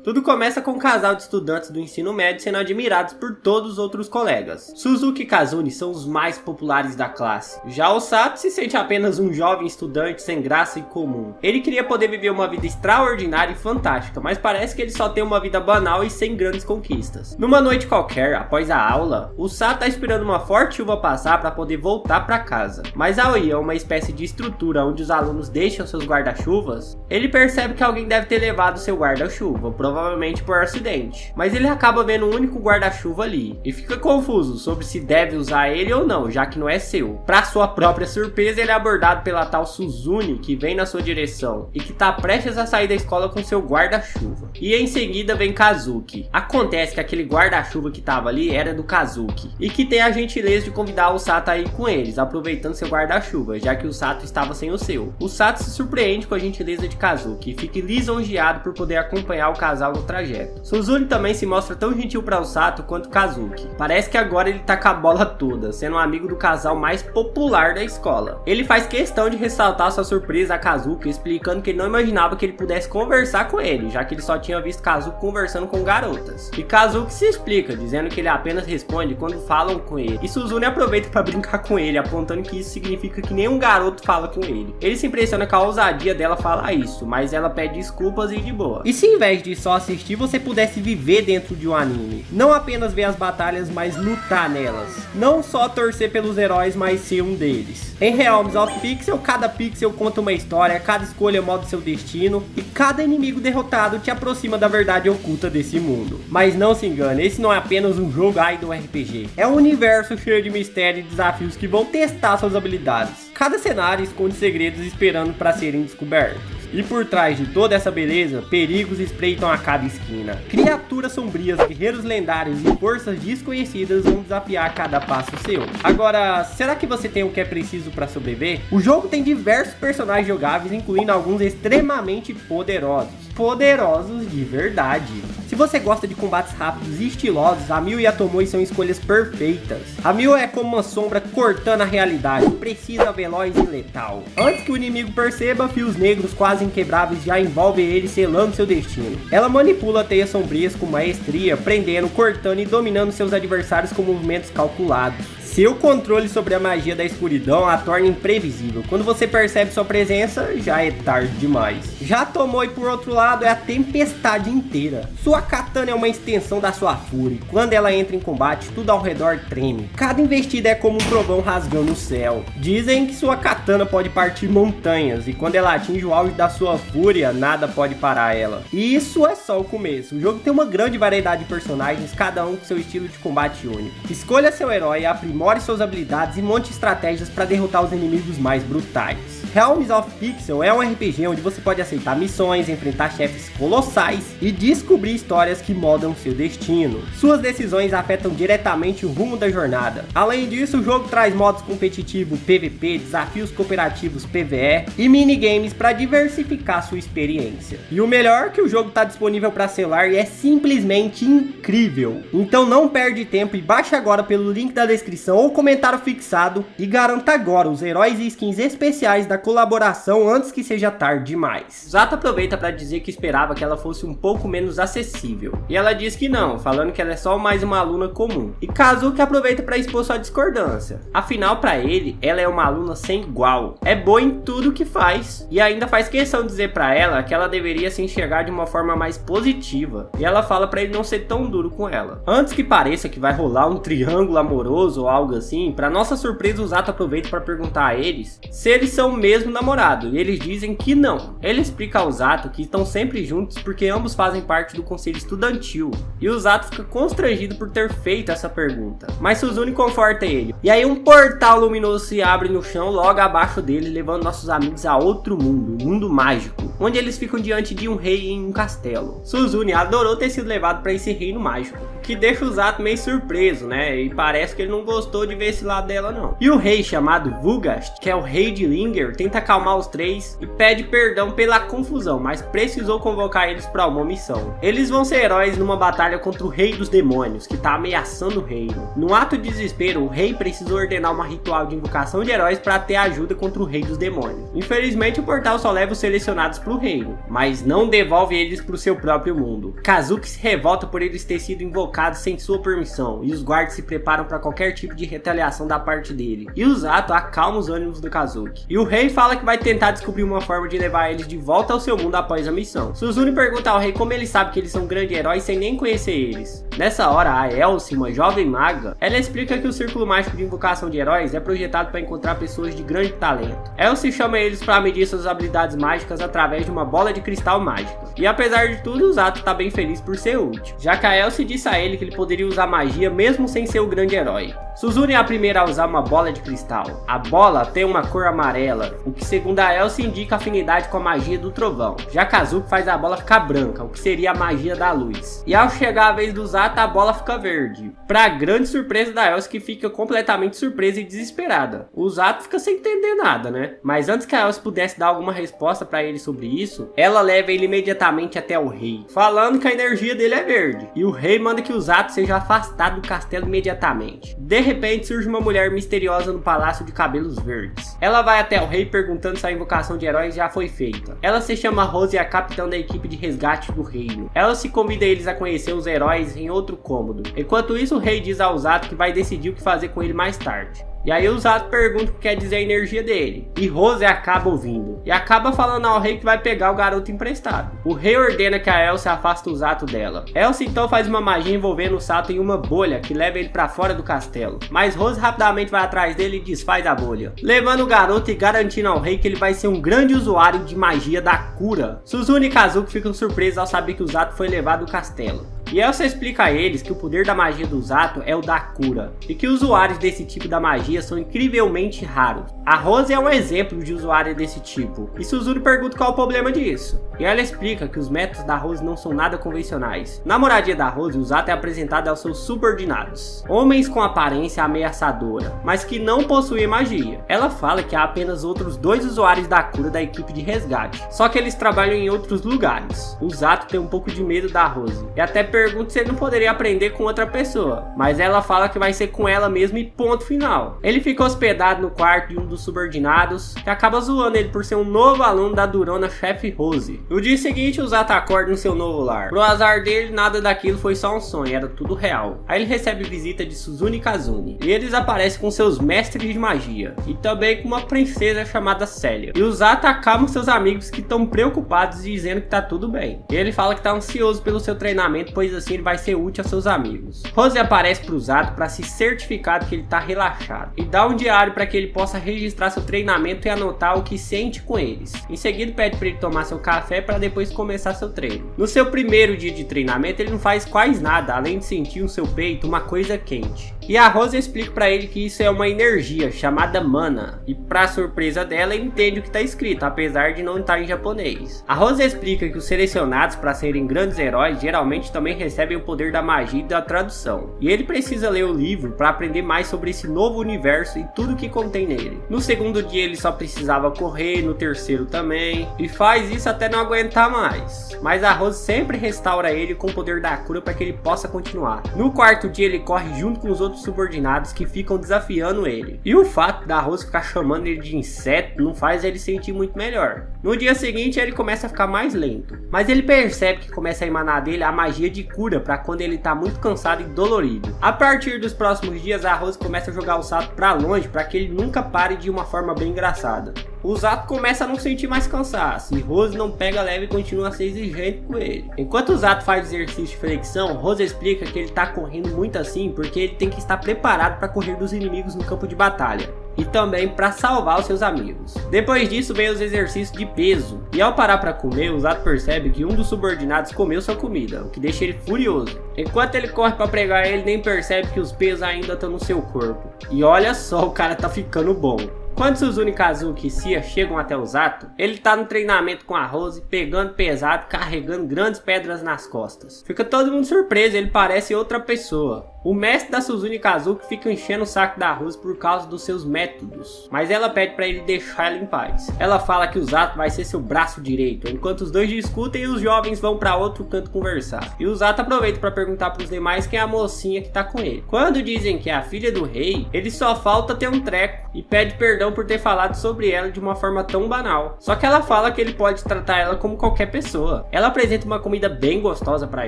Tudo começa com um casal de estudantes do ensino médio sendo admirados por todos os outros colegas. Suzuki e Kazune são os mais populares da classe. Já o Sato se sente apenas um jovem estudante sem graça e comum. Ele queria poder viver uma vida extraordinária e fantástica, mas parece que ele só tem uma vida banal e sem grandes conquistas. Numa noite qualquer, após a aula, o Sato está esperando uma forte chuva passar para poder voltar para casa. Mas ao ir a uma espécie de estrutura onde os alunos deixam seus guarda-chuvas, ele percebe que alguém deve ter levado seu guarda-chuva, provavelmente por acidente. Mas ele acaba vendo um único guarda-chuva ali e fica confuso sobre se deve usar ele ou não, já que não é seu. Para sua própria surpresa, ele é abordado pela tal Suzune, que vem na sua direção e que tá prestes a sair da escola com seu guarda-chuva. E em seguida vem Kazuki. Acontece que aquele guarda-chuva que tava ali era do Kazuki e que tem a gentileza de convidar o Sato a ir com eles, aproveitando seu guarda-chuva, já que o Sato estava sem o seu. O Sato se surpreende com a gentileza de Kazuki e fica lisonjeado por poder acompanhar o casal no trajeto. Suzune também se mostra tão gentil para o Sato quanto Kazuki. Parece que agora ele tá com a bola toda, sendo um amigo do casal mais popular da escola. Ele faz questão de ressaltar sua surpresa a Kazuki, explicando que ele não imaginava que ele pudesse conversar com ele, já que ele só tinha visto Kazuki conversando com garotas. E Kazuki se explica, dizendo que ele apenas responde quando falam com ele. E Suzune aproveita para brincar com ele, apontando que isso significa que nenhum garoto fala com ele. Ele se impressiona com a ousadia dela falar isso, mas ela pede desculpas e de boa. E se em vez de só assistir, você pudesse viver dentro de um anime, não apenas ver as batalhas, mas lutar nelas, não só torcer pelos heróis, mas ser um deles. Em Realms of Pixel, cada pixel conta uma história, cada escolha molda seu destino e cada inimigo derrotado te aproxima da verdade oculta desse mundo. Mas não se engane, esse não é apenas um jogo idol RPG, é um universo cheio de mistério e desafios que vão testar suas habilidades. Cada cenário esconde segredos esperando para serem descobertos. E por trás de toda essa beleza, perigos espreitam a cada esquina. Criaturas sombrias, guerreiros lendários e forças desconhecidas vão desafiar cada passo seu. Agora, será que você tem o que é preciso para sobreviver? O jogo tem diversos personagens jogáveis, incluindo alguns extremamente poderosos. Poderosos de verdade. Se você gosta de combates rápidos e estilosos, a Miu e a Tomoe são escolhas perfeitas. A Miu é como uma sombra cortando a realidade, precisa, veloz e letal. Antes que o inimigo perceba, fios negros quase inquebráveis já envolvem ele, selando seu destino. Ela manipula teias sombrias com maestria, prendendo, cortando e dominando seus adversários com movimentos calculados. Seu controle sobre a magia da escuridão a torna imprevisível. Quando você percebe sua presença, já é tarde demais. Já Tomoe, por outro lado, é a tempestade inteira. Sua katana é uma extensão da sua fúria. Quando ela entra em combate, tudo ao redor treme. Cada investida é como um trovão rasgando o céu. Dizem que sua katana pode partir montanhas, e quando ela atinge o auge da sua fúria, nada pode parar ela. E isso é só o começo. O jogo tem uma grande variedade de personagens, cada um com seu estilo de combate único. Escolha seu herói e aprimore suas habilidades e monte estratégias para derrotar os inimigos mais brutais. Realms of Pixel é um RPG onde você pode aceitar missões, enfrentar chefes colossais e descobrir histórias que moldam seu destino. Suas decisões afetam diretamente o rumo da jornada. Além disso, o jogo traz modos competitivos PVP, desafios cooperativos PvE e minigames para diversificar sua experiência. E o melhor é que o jogo está disponível para celular e é simplesmente incrível. Então não perde tempo e baixe agora pelo link da descrição ou comentário fixado e garanta agora os heróis e skins especiais da colaboração antes que seja tarde demais. Zato aproveita para dizer que esperava que ela fosse um pouco menos acessível, e ela diz que não, falando que ela é só mais uma aluna comum. E Kazuki aproveita para expor sua discordância. Afinal, para ele, ela é uma aluna sem igual, é boa em tudo que faz, e ainda faz questão de dizer para ela que ela deveria se enxergar de uma forma mais positiva, e ela fala para ele não ser tão duro com ela. Antes que pareça que vai rolar um triângulo amoroso ou algo assim, para nossa surpresa o Zato aproveita para perguntar a eles se eles são mesmo namorado, e eles dizem que não. Ele explica ao Zato que estão sempre juntos porque ambos fazem parte do conselho estudantil, e o Zato fica constrangido por ter feito essa pergunta, mas Suzune conforta ele, e aí um portal luminoso se abre no chão logo abaixo dele, levando nossos amigos a outro mundo, um mundo mágico, onde eles ficam diante de um rei em um castelo. Suzune adorou ter sido levado para esse reino mágico, o que deixa o Zato meio surpreso, né, e parece que ele não gostou de ver esse lado dela não. E o rei chamado Vugast, que é o rei de Linger, tenta acalmar os três e pede perdão pela confusão, mas precisou convocar eles para uma missão. Eles vão ser heróis numa batalha contra o Rei dos Demônios, que tá ameaçando o reino. Num ato de desespero, o rei precisou ordenar uma ritual de invocação de heróis para ter ajuda contra o Rei dos Demônios. Infelizmente, o portal só leva os selecionados pro reino, mas não devolve eles pro seu próprio mundo. Kazuki se revolta por eles terem sido invocados sem sua permissão, e os guardas se preparam para qualquer tipo de retaliação da parte dele. E o Zato acalma os ânimos do Kazuki. E o rei fala que vai tentar descobrir uma forma de levar eles de volta ao seu mundo após a missão. Suzune pergunta ao rei como ele sabe que eles são grandes heróis sem nem conhecer eles. Nessa hora, a Elsie, uma jovem maga, ela explica que o círculo mágico de invocação de heróis é projetado para encontrar pessoas de grande talento. Elsie chama eles para medir suas habilidades mágicas através de uma bola de cristal mágica. E apesar de tudo, o Zato tá bem feliz por ser útil, já que a Elsie disse a ele que ele poderia usar magia mesmo sem ser o grande herói. Suzune é a primeira a usar uma bola de cristal. A bola tem uma cor amarela, o que segundo a Elsie indica afinidade com a magia do trovão. Já Kazuki faz a bola ficar branca, o que seria a magia da luz. E ao chegar a vez do Zato, a bola fica verde. Pra grande surpresa da Elsie, que fica completamente surpresa e desesperada. O Zato fica sem entender nada, né? Mas antes que a Elsie pudesse dar alguma resposta pra ele sobre isso, ela leva ele imediatamente até o rei, falando que a energia dele é verde. E o rei manda que o Zato seja afastado do castelo imediatamente. De repente surge uma mulher misteriosa no palácio de cabelos verdes. Ela vai até o rei perguntando se a invocação de heróis já foi feita. Ela se chama Rose e é a capitã da equipe de resgate do reino. Ela se convida eles a conhecer os heróis em outro cômodo. Enquanto isso, o rei diz ao Zato que vai decidir o que fazer com ele mais tarde. E aí o Zato pergunta o que quer dizer a energia dele. E Rose acaba ouvindo. E acaba falando ao rei que vai pegar o garoto emprestado. O rei ordena que a Elsie afaste o Zato dela. Elsie então faz uma magia envolvendo o Zato em uma bolha que leva ele pra fora do castelo. Mas Rose rapidamente vai atrás dele e desfaz a bolha, levando o garoto e garantindo ao rei que ele vai ser um grande usuário de magia da cura. Suzune e Kazuki ficam surpresos ao saber que o Zato foi levado do castelo. E Elsa explica a eles que o poder da magia do Zato é o da cura, e que usuários desse tipo da magia são incrivelmente raros. A Rose é um exemplo de usuária desse tipo, e Suzune pergunta qual é o problema disso. E ela explica que os métodos da Rose não são nada convencionais. Na moradia da Rose, o Zato é apresentado aos seus subordinados, homens com aparência ameaçadora, mas que não possuem magia. Ela fala que há apenas outros 2 usuários da cura da equipe de resgate, só que eles trabalham em outros lugares. O Zato tem um pouco de medo da Rose, e até pergunta se ele não poderia aprender com outra pessoa, mas ela fala que vai ser com ela mesmo e ponto final. Ele fica hospedado no quarto de um dos subordinados, que acaba zoando ele por ser um novo aluno da durona chefe Rose. No dia seguinte, o Zato acorda no seu novo lar. Pro azar dele, nada daquilo foi só um sonho, era tudo real. Aí ele recebe visita de Suzune e Kazune, e eles aparecem com seus mestres de magia, e também com uma princesa chamada Célia. E o Zato acalma seus amigos que estão preocupados, dizendo que tá tudo bem. E ele fala que tá ansioso pelo seu treinamento, pois assim ele vai ser útil a seus amigos. Rose aparece pro Zato para se certificar de que ele tá relaxado, e dá um diário para que ele possa registrar seu treinamento e anotar o que sente com eles. Em seguida pede para ele tomar seu café para depois começar seu treino. No seu primeiro dia de treinamento ele não faz quase nada, além de sentir no seu peito uma coisa quente. E a Rose explica para ele que isso é uma energia chamada mana, e para surpresa dela ele entende o que está escrito, apesar de não estar em japonês. A Rose explica que os selecionados para serem grandes heróis geralmente também recebem o poder da magia e da tradução, e ele precisa ler o livro para aprender mais sobre esse novo universo e tudo que contém nele. No segundo dia ele só precisava correr, no terceiro também, e faz isso até não aguentar mais. Mas a Rose sempre restaura ele com o poder da cura para que ele possa continuar. No quarto dia ele corre junto com os outros subordinados que ficam desafiando ele. E o fato da Rose ficar chamando ele de inseto não faz ele sentir muito melhor. No dia seguinte ele começa a ficar mais lento, mas ele percebe que começa a emanar dele a magia de cura para quando ele tá muito cansado e dolorido. A partir dos próximos dias a Rose começa a jogar o Zato para longe para que ele nunca pare de uma forma bem engraçada. O Zato começa a não sentir mais cansaço, e Rose não pega leve e continua a ser exigente com ele. Enquanto o Zato faz exercício de flexão, Rose explica que ele tá correndo muito assim porque ele tem que estar preparado para correr dos inimigos no campo de batalha, e também para salvar os seus amigos. Depois disso vem os exercícios de peso, e ao parar para comer, o Zato percebe que um dos subordinados comeu sua comida, o que deixa ele furioso. Enquanto ele corre para pegar ele, nem percebe que os pesos ainda estão no seu corpo. E olha só, o cara tá ficando bom. Quando Suzune, Kazuki e Cia chegam até o Zato, ele tá no treinamento com a Rose, pegando pesado, carregando grandes pedras nas costas. Fica todo mundo surpreso, ele parece outra pessoa. O mestre da Suzune Kazuki fica enchendo o saco da Rose por causa dos seus métodos, mas ela pede pra ele deixar ela em paz. Ela fala que o Zato vai ser seu braço direito, enquanto os dois discutem e os jovens vão pra outro canto conversar. E o Zato aproveita pra perguntar pros demais quem é a mocinha que tá com ele. Quando dizem que é a filha do rei, ele só falta ter um treco e pede perdão por ter falado sobre ela de uma forma tão banal. Só que ela fala que ele pode tratar ela como qualquer pessoa. Ela apresenta uma comida bem gostosa pra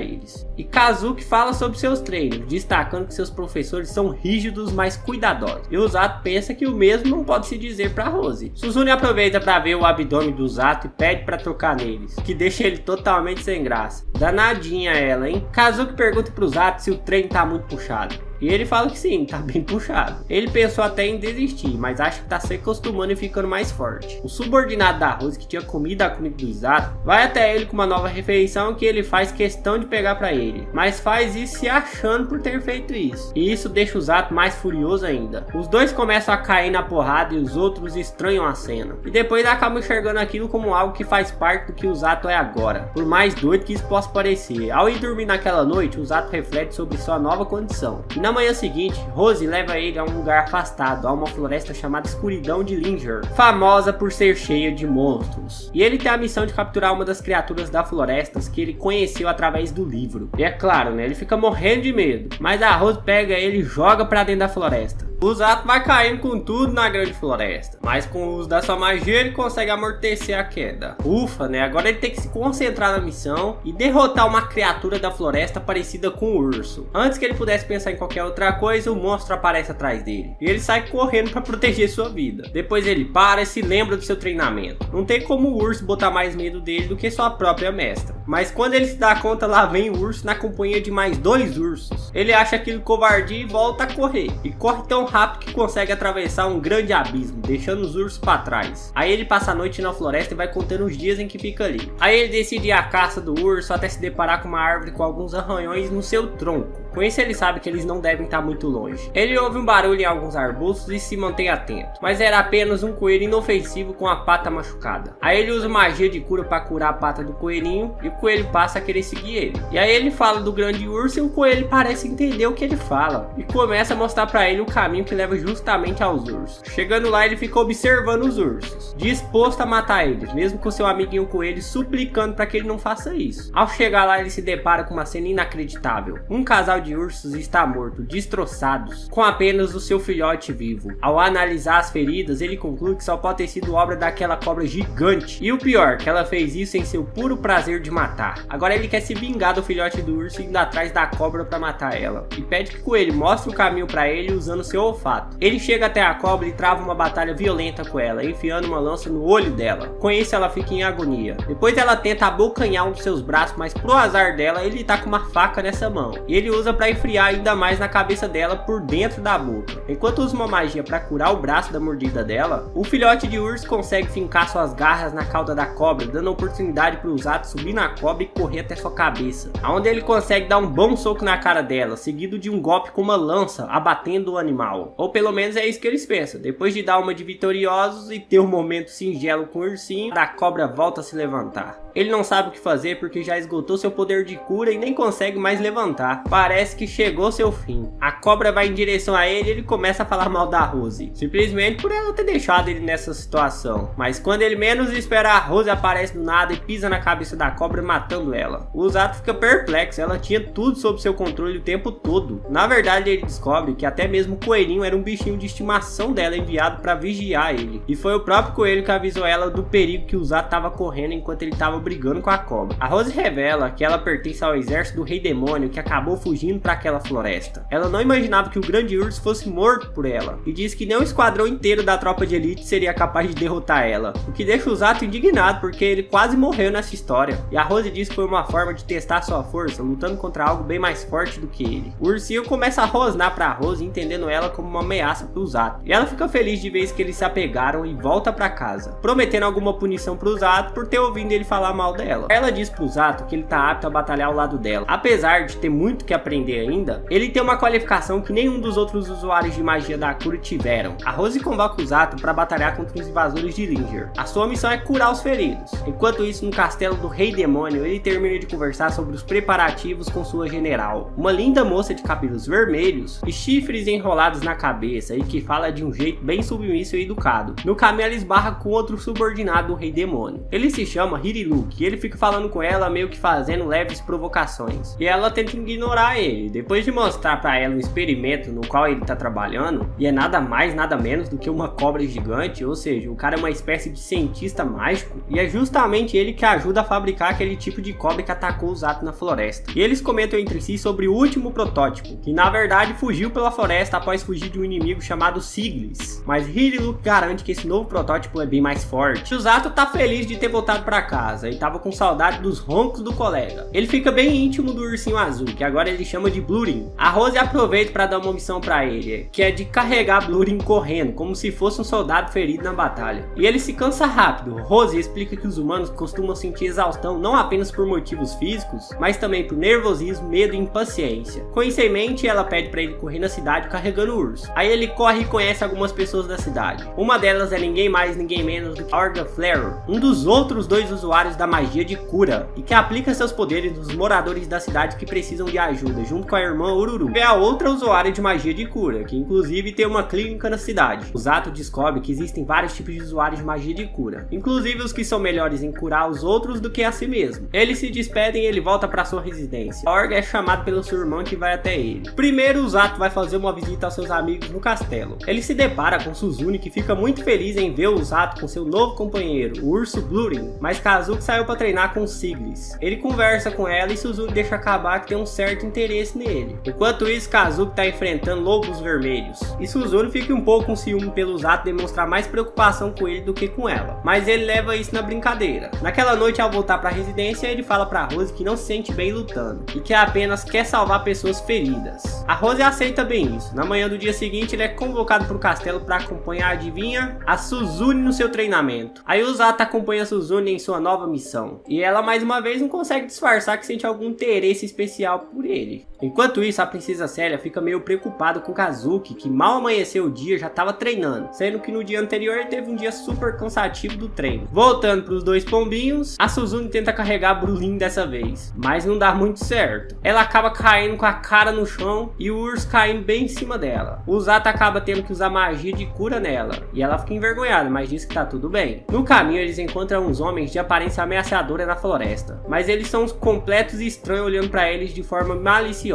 eles. E Kazuki fala sobre seus treinos, destacando que seus professores são rígidos, mas cuidadosos. E o Zato pensa que o mesmo não pode se dizer pra Rose. Suzune aproveita pra ver o abdômen do Zato e pede pra tocar neles, que deixa ele totalmente sem graça. Danadinha ela, hein? Kazuki pergunta pro Zato se o treino tá muito puxado. E ele fala que sim, tá bem puxado. Ele pensou até em desistir, mas acha que tá se acostumando e ficando mais forte. O subordinado da Rose, que tinha comido a comida do Zato, vai até ele com uma nova refeição que ele faz questão de pegar pra ele, mas faz isso se achando por ter feito isso. E isso deixa o Zato mais furioso ainda. Os dois começam a cair na porrada e os outros estranham a cena. E depois acabam enxergando aquilo como algo que faz parte do que o Zato é agora, por mais doido que isso possa parecer. Ao ir dormir naquela noite, o Zato reflete sobre sua nova condição. Na manhã seguinte, Rose leva ele a um lugar afastado, a uma floresta chamada Escuridão de Linger, famosa por ser cheia de monstros. E ele tem a missão de capturar uma das criaturas da floresta que ele conheceu através do livro. E é claro, né, ele fica morrendo de medo, mas a Rose pega ele e joga pra dentro da floresta. O Zato vai caindo com tudo na grande floresta, mas com o uso da sua magia ele consegue amortecer a queda. Ufa, né? Agora ele tem que se concentrar na missão e derrotar uma criatura da floresta parecida com o urso. Antes que ele pudesse pensar em qualquer outra coisa, o monstro aparece atrás dele e ele sai correndo para proteger sua vida. Depois ele para e se lembra do seu treinamento. Não tem como o urso botar mais medo dele do que sua própria mestra. Mas quando ele se dá conta, lá vem o urso na companhia de mais 2 ursos. Ele acha aquilo covardia e volta a correr. E corre tão rápido que consegue atravessar um grande abismo, deixando os ursos para trás. Aí ele passa a noite na floresta e vai contando os dias em que fica ali. Aí ele decide ir à caça do urso até se deparar com uma árvore com alguns arranhões no seu tronco. Com isso ele sabe que eles não devem estar muito longe. Ele ouve um barulho em alguns arbustos e se mantém atento, mas era apenas um coelho inofensivo com a pata machucada. Aí ele usa magia de cura para curar a pata do coelhinho e o coelho passa a querer seguir ele. E aí ele fala do grande urso e o coelho parece entender o que ele fala e começa a mostrar para ele o caminho que leva justamente aos ursos. Chegando lá, ele fica observando os ursos, disposto a matar eles, mesmo com seu amiguinho coelho suplicando para que ele não faça isso. Ao chegar lá, ele se depara com uma cena inacreditável. Um casal de ursos está morto, destroçados, com apenas o seu filhote vivo. Ao analisar as feridas, ele conclui que só pode ter sido obra daquela cobra gigante. E o pior, que ela fez isso em seu puro prazer de matar. Agora ele quer se vingar do filhote do urso indo atrás da cobra para matar ela. E pede que o coelho mostre o caminho para ele usando seu olfato. Ele chega até a cobra e trava uma batalha violenta com ela, enfiando uma lança no olho dela. Com isso ela fica em agonia. Depois ela tenta abocanhar um dos seus braços, mas pro azar dela, ele tá com uma faca nessa mão. E ele usa para esfriar ainda mais na cabeça dela por dentro da boca. Enquanto usa uma magia para curar o braço da mordida dela, o filhote de urso consegue fincar suas garras na cauda da cobra, dando oportunidade para o Zato subir na cobra e correr até sua cabeça, onde ele consegue dar um bom soco na cara dela, seguido de um golpe com uma lança, abatendo o animal. Ou pelo menos é isso que eles pensam. Depois de dar uma de vitoriosos e ter um momento singelo com o ursinho, a cobra volta a se levantar. Ele não sabe o que fazer porque já esgotou seu poder de cura e nem consegue mais levantar. Parece que chegou seu fim. A cobra vai em direção a ele e ele começa a falar mal da Rose, simplesmente por ela ter deixado ele nessa situação. Mas quando ele menos espera, a Rose aparece do nada e pisa na cabeça da cobra, matando ela. O Zato fica perplexo, ela tinha tudo sob seu controle o tempo todo. Na verdade, ele descobre que até mesmo o coelhinho era um bichinho de estimação dela enviado para vigiar ele. E foi o próprio coelho que avisou ela do perigo que o Zato estava correndo enquanto ele estava brigando com a cobra. A Rose revela que ela pertence ao exército do Rei Demônio que acabou fugindo para aquela floresta. Ela não imaginava que o grande urso fosse morto por ela e diz que nem um esquadrão inteiro da tropa de elite seria capaz de derrotar ela, o que deixa o Zato indignado porque ele quase morreu nessa história. E a Rose diz que foi uma forma de testar sua força, lutando contra algo bem mais forte do que ele. O ursinho começa a rosnar pra Rose, entendendo ela como uma ameaça pro Zato. E ela fica feliz de ver que eles se apegaram e volta pra casa, prometendo alguma punição pro Zato por ter ouvido ele falar mal dela. Ela diz pro Zato que ele tá apto a batalhar ao lado dela. Apesar de ter muito que aprender ainda, ele tem uma qualificação que nenhum dos outros usuários de magia da cura tiveram. A Rose convoca o Zato para batalhar contra os invasores de Linger. A sua missão é curar os feridos. Enquanto isso, no castelo do Rei Demônio, ele termina de conversar sobre os preparativos com sua general, uma linda moça de cabelos vermelhos e chifres enrolados na cabeça e que fala de um jeito bem submisso e educado. No caminho, ela esbarra com outro subordinado do Rei Demônio. Ele se chama Hiriluk e ele fica falando com ela, meio que fazendo leves provocações. E ela tenta ignorar ele. Depois de mostrar para ela um experimento no qual ele tá trabalhando, e é nada mais, nada menos do que uma cobra gigante, ou seja, o cara é uma espécie de cientista mágico, e é justamente ele que ajuda a fabricar aquele tipo de cobra que atacou o Zato na floresta. E eles comentam entre si sobre o último protótipo, que na verdade fugiu pela floresta após fugir de um inimigo chamado Siglis. Mas Hiriluk garante que esse novo protótipo é bem mais forte. O Zato tá feliz de ter voltado para casa e tava com saudade dos roncos do colega. Ele fica bem íntimo do ursinho azul, que agora ele chama de Blurin. A Rose aproveita para dar uma missão para ele, que é de carregar Blurin correndo, como se fosse um soldado ferido na batalha. E ele se cansa rápido. Rose explica que os humanos costumam sentir exaustão não apenas por motivos físicos, mas também por nervosismo, medo e impaciência. Com isso em mente, ela pede para ele correr na cidade carregando o urso. Aí ele corre e conhece algumas pessoas da cidade. Uma delas é ninguém mais, ninguém menos do que Orga Flare, um dos outros dois usuários da magia de cura, e que aplica seus poderes nos moradores da cidade que precisam de ajuda, junto com a irmã Ururu. É a outra usuária de magia de cura, que inclusive tem uma clínica na cidade. O Zato descobre que existem vários tipos de usuários de magia de cura, inclusive os que são melhores em curar os outros do que a si mesmo. Eles se despedem e ele volta para sua residência. Orga é chamado pelo seu irmão que vai até ele. Primeiro, o Zato vai fazer uma visita aos seus amigos no castelo. Ele se depara com Suzune, que fica muito feliz em ver o Zato com seu novo companheiro, o urso Blurin, mas Kazuki saiu para treinar com Siglis. Ele conversa com ela e Suzune deixa acabar que tem um certo interesse nele. Enquanto isso, Kazuki tá enfrentando lobos vermelhos, e Suzune fica um pouco com ciúme pelo Zato demonstrar mais preocupação com ele do que com ela, mas ele leva isso na brincadeira. Naquela noite, ao voltar para a residência, ele fala para Rose que não se sente bem lutando e que apenas quer salvar pessoas feridas. A Rose aceita bem isso. Na manhã do dia seguinte, ele é convocado para o castelo para acompanhar, adivinha, a Suzune no seu treinamento. Aí o Zato acompanha a Suzune em sua nova missão, e ela mais uma vez não consegue disfarçar que sente algum interesse especial por ele. Enquanto isso, a princesa Célia fica meio preocupada com Kazuki, que mal amanheceu o dia já estava treinando, sendo que no dia anterior ele teve um dia super cansativo do treino. Voltando para os dois pombinhos, a Suzune tenta carregar a Blurin dessa vez, mas não dá muito certo. Ela acaba caindo com a cara no chão e o urso caindo bem em cima dela. O Zato acaba tendo que usar magia de cura nela, e ela fica envergonhada, mas diz que tá tudo bem. No caminho, eles encontram uns homens de aparência ameaçadora na floresta, mas eles são uns completos estranhos olhando para eles de forma maliciosa.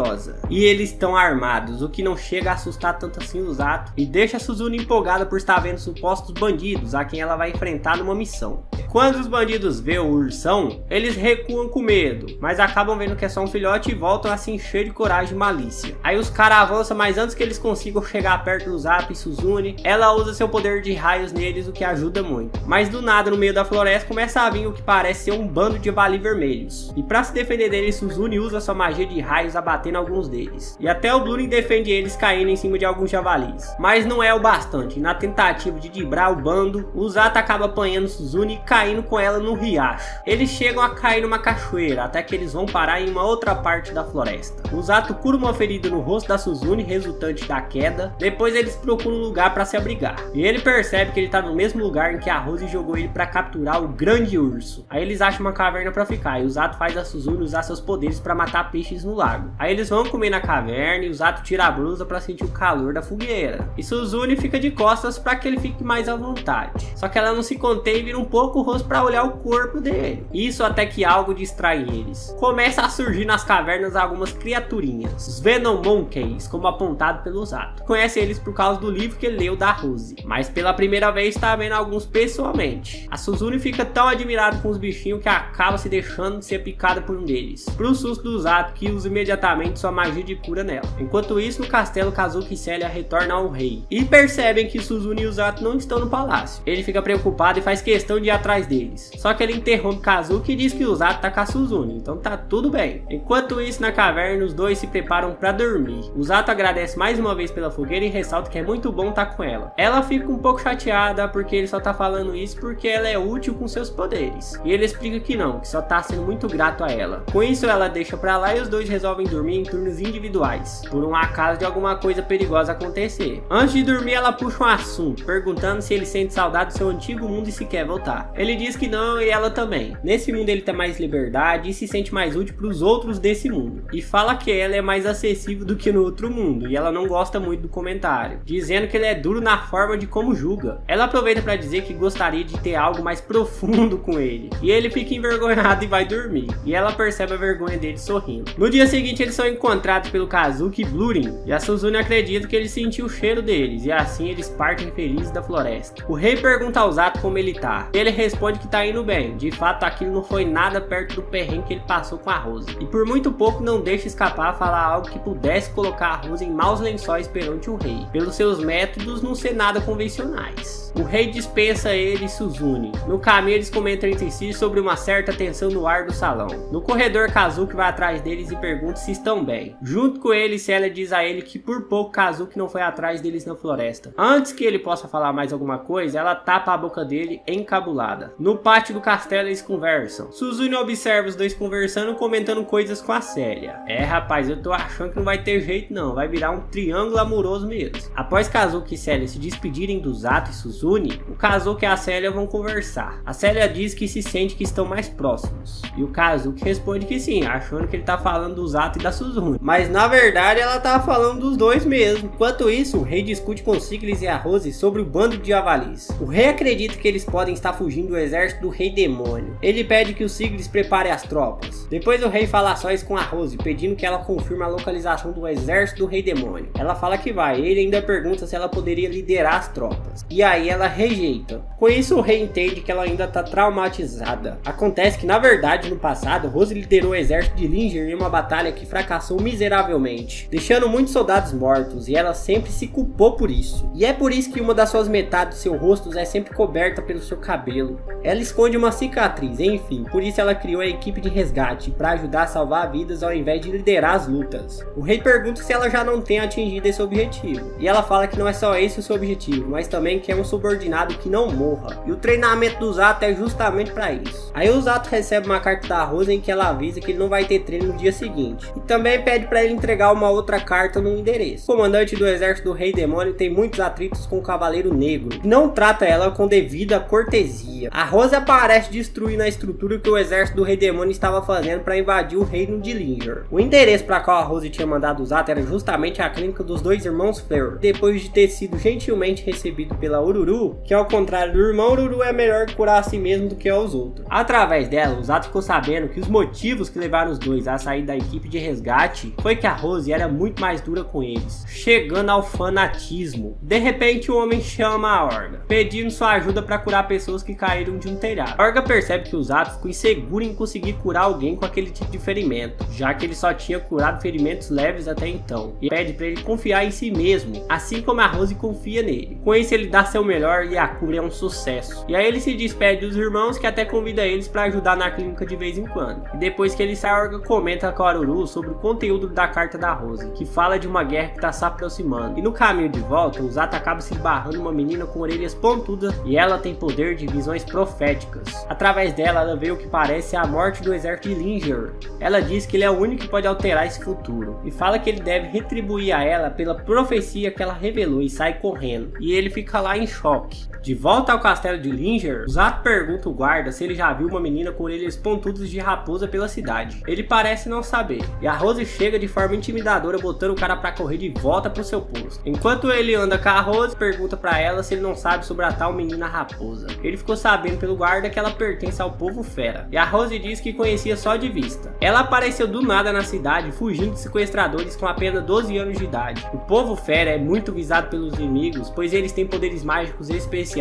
E eles estão armados, o que não chega a assustar tanto assim o Zato, e deixa a Suzune empolgada por estar vendo supostos bandidos a quem ela vai enfrentar numa missão. Quando os bandidos vê o ursão, eles recuam com medo, mas acabam vendo que é só um filhote e voltam a se encher de coragem e malícia. Aí os caras avançam, mas antes que eles consigam chegar perto do Zato e Suzune, ela usa seu poder de raios neles, o que ajuda muito. Mas do nada, no meio da floresta, começa a vir o que parece ser um bando de javali vermelhos. E para se defender deles, Suzune usa sua magia de raios abatendo alguns deles. E até o Blurin defende eles caindo em cima de alguns javalis. Mas não é o bastante. Na tentativa de driblar o bando, o Zato acaba apanhando Suzune e caindo com ela no riacho. Eles chegam a cair numa cachoeira, até que eles vão parar em uma outra parte da floresta. O Zato cura uma ferida no rosto da Suzune, resultante da queda. Depois eles procuram um lugar para se abrigar. E ele percebe que ele tá no mesmo lugar em que a Rose jogou ele para capturar o grande urso. Aí eles acham uma caverna para ficar, e o Zato faz a Suzune usar seus poderes para matar peixes no lago. Aí eles vão comer na caverna e o Zato tira a blusa para sentir o calor da fogueira. E Suzune fica de costas para que ele fique mais à vontade. Só que ela não se contém e vira um pouco o rosto para olhar o corpo dele. Isso até que algo distrai eles. Começa a surgir nas cavernas algumas criaturinhas, os Venom Monkeys, como apontado pelo Zato. Conhece eles por causa do livro que ele leu da Rose, mas pela primeira vez está vendo alguns pessoalmente. A Suzune fica tão admirada com os bichinhos que acaba se deixando de ser picada por um deles, pro susto do Zato, que usa imediatamente sua magia de cura nela. Enquanto isso, no castelo, Kazuki e Célia retornam ao rei e percebem que Suzune e o Zato não estão no palácio. Ele fica preocupado e faz questão de ir atrás atrás deles. Só que ele interrompe Kazuki e diz que o Zato tá com a Suzune, então tá tudo bem. Enquanto isso, na caverna, os dois se preparam pra dormir. O Zato agradece mais uma vez pela fogueira e ressalta que é muito bom estar com ela. Ela fica um pouco chateada porque ele só tá falando isso porque ela é útil com seus poderes. E ele explica que não, que só tá sendo muito grato a ela. Com isso, ela deixa pra lá e os dois resolvem dormir em turnos individuais, por um acaso de alguma coisa perigosa acontecer. Antes de dormir, ela puxa um assunto, perguntando se ele sente saudade do seu antigo mundo e se quer voltar. Ele diz que não e ela também. Nesse mundo ele tem mais liberdade e se sente mais útil pros outros desse mundo. E fala que ela é mais acessível do que no outro mundo, e ela não gosta muito do comentário, dizendo que ele é duro na forma de como julga. Ela aproveita pra dizer que gostaria de ter algo mais profundo com ele, e ele fica envergonhado e vai dormir, e ela percebe a vergonha dele sorrindo. No dia seguinte eles são encontrados pelo Kazuki e Blurin, e a Suzune acredita que ele sentiu o cheiro deles, e assim eles partem felizes da floresta. O rei pergunta ao Zato como ele tá, e ele responde que tá indo bem. De fato, aquilo não foi nada perto do perrengue que ele passou com a Rose, e por muito pouco não deixa escapar falar algo que pudesse colocar a Rose em maus lençóis perante o rei, pelos seus métodos não ser nada convencionais. O rei dispensa ele e Suzune. No caminho eles comentam entre si sobre uma certa tensão no ar do salão. No corredor, Kazuki vai atrás deles e pergunta se estão bem. Junto com ele, Celia diz a ele que por pouco Kazuki não foi atrás deles na floresta. Antes que ele possa falar mais alguma coisa, ela tapa a boca dele encabulada. No pátio do castelo eles conversam. Suzune observa os dois conversando, comentando coisas com a Celia. Rapaz, eu tô achando que não vai ter jeito não, vai virar um triângulo amoroso mesmo. Após Kazuki e Celia se despedirem do Zato e Suzune, o Kazuki e a Celia vão conversar. A Celia diz que se sente que estão mais próximos, e o Kazuki responde que sim, achando que ele tá falando do Zato e da Suzune, mas na verdade ela tá falando dos dois mesmo. Enquanto isso, o rei discute com Siglis e a Rose sobre o bando de javalis. O rei acredita que eles podem estar fugindo do exército do rei demônio. Ele pede que o Siglis prepare as tropas. Depois o rei fala só isso com a Rose, pedindo que ela confirme a localização do exército do rei demônio. Ela fala que vai, ele ainda pergunta se ela poderia liderar as tropas, e aí ela rejeita. Com isso o rei entende que ela ainda tá traumatizada. Acontece que na verdade no passado Rose liderou o exército de Linger em uma batalha que fracassou miseravelmente, deixando muitos soldados mortos, e ela sempre se culpou por isso. E é por isso que uma das suas metades do seu rosto é sempre coberta pelo seu cabelo. Ela esconde uma cicatriz, enfim, por isso ela criou a equipe de resgate para ajudar a salvar vidas ao invés de liderar as lutas. O rei pergunta se ela já não tem atingido esse objetivo, e ela fala que não é só esse o seu objetivo, mas também que é um subordinado que não morra, e o treinamento do Zato é justamente para isso. Aí o Zato recebe uma carta da Rose em que ela avisa que ele não vai ter treino no dia seguinte, e também pede para ele entregar uma outra carta no endereço. O comandante do exército do rei demônio tem muitos atritos com o cavaleiro negro, e não trata ela com devida cortesia. A Rose aparece destruindo a estrutura que o exército do rei demônio estava fazendo para invadir o reino de Linger. O endereço para qual a Rose tinha mandado o Zato era justamente a clínica dos dois irmãos Fleur, depois de ter sido gentilmente recebido pela Ururu, que ao contrário do irmão, Ururu é melhor curar a si mesmo do que aos outros. Através dela, o Zato ficou sabendo que os motivos que levaram os dois a sair da equipe de resgate foi que a Rose era muito mais dura com eles, chegando ao fanatismo. De repente, o homem chama a Orga, pedindo sua ajuda para curar pessoas que caíram de um telhado. A Orga percebe que o Zato ficou inseguro em conseguir curar alguém com aquele tipo de ferimento, já que ele só tinha curado ferimentos leves até então, e pede para ele confiar em si mesmo, assim como a Rose confia nele. Com isso ele dá seu melhor e a cura é um sucesso. E aí ele se despede dos irmãos, que até convida eles para ajudar na clínica de vez em quando. E depois que ele sai, a Orga comenta com a Ururu sobre o conteúdo da carta da Rose, que fala de uma guerra que está se aproximando. E no caminho de volta, o Zato acaba se esbarrando uma menina com orelhas pontudas, e ela tem poder de visões proféticas. Através dela, ela vê o que parece a morte do exército de Linger. Ela diz que ele é o único que pode alterar esse futuro, e fala que ele deve retribuir a ela pela profecia que ela revelou, e sai correndo. E ele fica lá em choque. De volta ao castelo de Linger, o Zato pergunta ao guarda se ele já viu uma menina com orelhas pontudas de raposa pela cidade. Ele parece não saber, e a Rose chega de forma intimidadora, botando o cara pra correr de volta pro seu posto. Enquanto ele anda com a Rose, pergunta pra ela se ele não sabe sobre a tal menina raposa. Ele ficou sabendo pelo guarda que ela pertence ao povo fera, e a Rose diz que conhecia só de vista. Ela apareceu do nada na cidade, fugindo de sequestradores com apenas 12 anos de idade. O povo fera é muito visado pelos inimigos, pois eles têm poderes mágicos especiais.